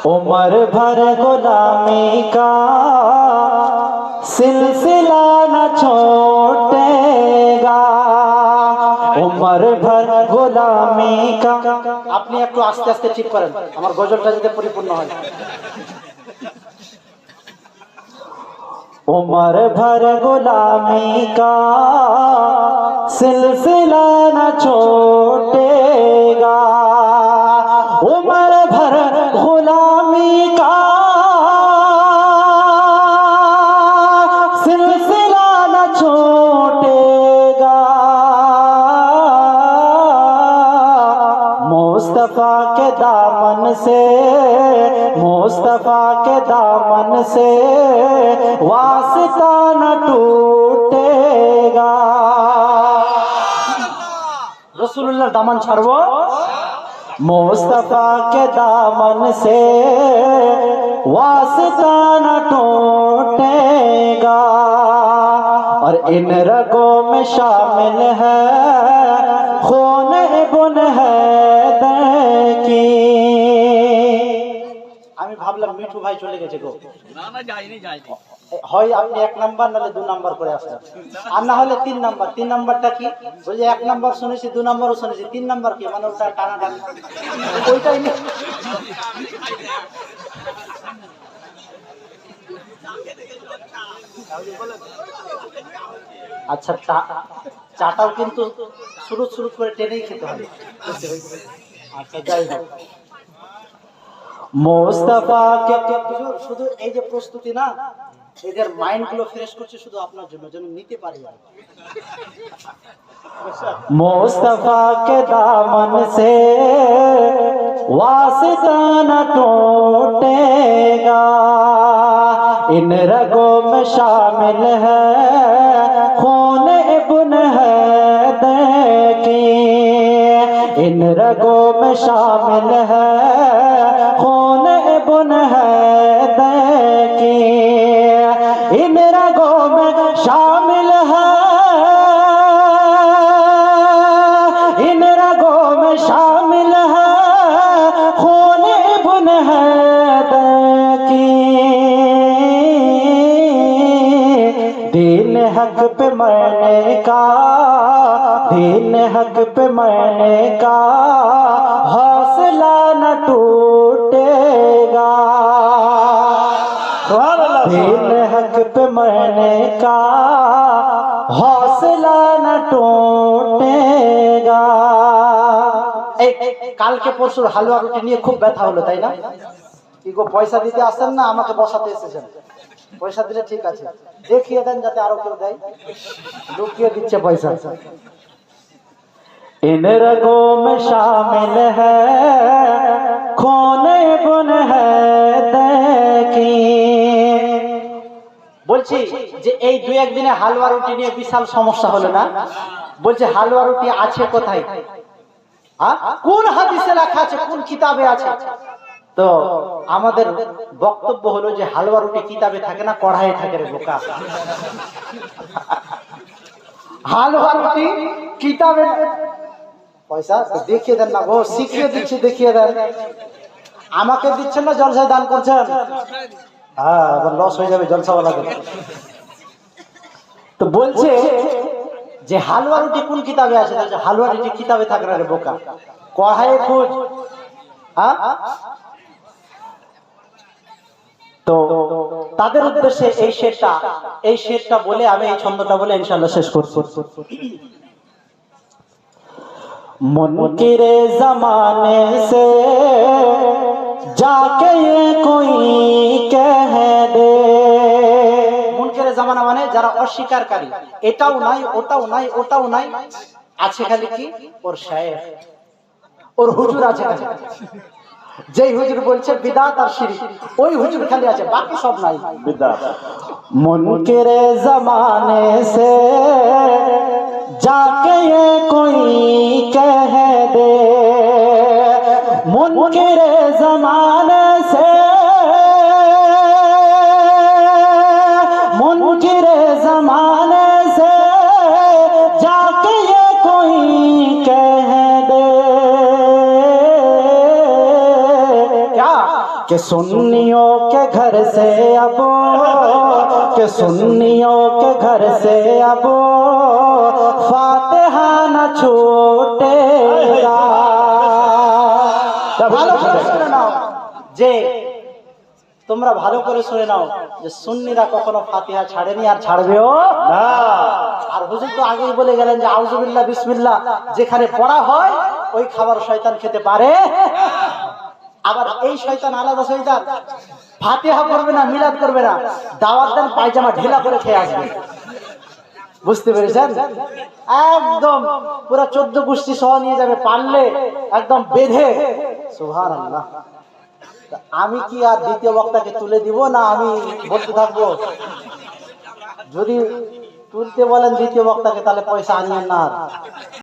उम्र भर गुलामी का सिलसिला न छोटेगा, उम्र भर गुलामी का। আপনি একটু আস্তে আস্তে ঠিক করেন, আমার গজলটা যাতে পরিপূর্ণ হয়। उम्र भर गुलामी का सिलसिला न छोटेगा, उम्र भर गुलामी का सिलसिला न छोटेगा। मुस्तफा के दामन से, मुस्तफा के दामन से वास्ता न टूटेगा। रसूलुल्लाह दामन छाड़बो, मुस्तफा के दामन से वास्ता न टूटेगा। और इन रगों में शामिल है खून इब्न हैदर की। আমি ভাবলাম মিঠু ভাই চলে গেছে গো। না না যাইনি যাইনি। হয় আপনি এক নাম্বার নালে 2 নাম্বার করে আসেন, আর না হলে 3 নাম্বার। 3 নাম্বারটা কি? বলি এক নাম্বার শুনেছি, 2 নাম্বারও শুনেছি, 3 নাম্বার কি? মানে ওটা টানা টানি, ওইটাই না। আচ্ছা, চাটাও কিন্তু শুরু শুরু করে টেনেই খেতে হবে। আচ্ছা যাই হোক, মুস্তাফা কে শুধু এই যে প্রস্তুতি না, এদের মাইন্ড গুলো ফ্রেশ করছে শুধু আপনার জন্য, যেন নিতে পারি। मुस्तफा के दामन से वास्ता न टूटेगा, इन रगों में शामिल है खून इब्न हैदर की। इन रगों में शामिल है खून इब्न हैदर की। इन रगों में शामिल है, इन रगों में शामिल है खून इब्न हैदर की। दीन हक पे मरने का, दीन हक पे मरने का हौसला न टूटेगा। दीन हक पे मरने का हौसला न टूटेगा। কালকে পরশুর হালুয়া রুটি নিয়ে খুব ব্যথা হলো, তাই না? কি গো, পয়সা দিতে আসেন না আমাকে বসাতে এসেছেন? পয়সা দিলে ঠিক আছে, দেখিয়ে দেন যাতে আরো কেউ দেয়। লুকিয়ে দিচ্ছে পয়সা। इन रगों में शामिल है खून इब्न हैदर की। বলছি যে এই 2-1 দিনে হালুয়া রুটি নিয়ে বিশাল সমস্যা হলো না? বলছে হালুয়া রুটি আছে কোথায়? কোন হাদিসে লেখা আছে, কোন কিতাবে আছে? তো আমাদের বক্তব্য হলো যে হালুয়া রুটি কিতাবে থাকে না, কড়াইয়ে থাকে রে বোকা। হালুয়া রুটি কিতাবে, পয়সা দেখিয়ে দেন না গো, শিখিয়ে দিচ্ছি, দেখিয়ে দেন। আমাকে দিচ্ছেন না, জলসায় দান করছেন। হ্যাঁ, আবার লস হয়ে যাবে জলসাওয়ালাকে। তো বলছে যে হালুয়া রুটি কোন কিতাবে আছে? হালুয়া রুটি কিতাবে থাকে না রে বোকা, কড়াইয়ে খোঁজ। হ্যাঁ, তো তাদের উদ্দেশ্যে এই শেরটা বলে আমি এই ছন্দটা বলে ইনশাআল্লাহ শেষ করছি। मुनकिरे जमाने से जाके ये कोई कह दे। মুনকিরে জামানা মানে যারা অস্বীকারী, এটাও নাই, ওটাও নাই, ওটাও নাই, আছে খালি কি ওর শায়েখ, ওর হুজুর আছে খালি। যেই হুজুর বলছে বিদআত আর শিরক, ওই হুজুর খালি আছে, বাকি সব নাই বিদআত। মুনকিরে জামানে সে जाके ये कोई कह दे, मुनकिरे जमाने से, मुनकिरे जमाने से जाके ये कोई कह दे। क्या कि सुन्नियों के घर से अब, कि सुन्नियों के घर से अब फातिहा न छूटेगा। ভালো করে শুনে নাও, যে তোমরা ভালো করে শুনে নাও যে সুন্নিরা কখনো ফাতিহা ছাড়েনি আর ছাড়বেও না। আর হুজুর তো আগেই বলে গেলেন যে আউযুবিল্লাহ বিসমিল্লাহ যেখানে পড়া হয় ওই খাবার শয়তান খেতে পারে। আবার এই শয়তান আলাদা শয়তান, ফাতিহা করবে না, মিলাদ করবে না, দাওয়াত দেন পায়জামা ঢিলা করে খেয়ে আসবে। বুঝতে পেরেছেন? একদম পুরো 14 গোষ্ঠী সহ নিয়ে যাবে, পারলে একদম বেঁধে। সুবহানাল্লাহ। আমি কি আর দ্বিতীয় বক্তাকে তুলে দিব না আমি বলতে থাকবো? যদি তুলতে বলেন দ্বিতীয় বক্তাকে তাহলে পয়সা আনিয়েন না।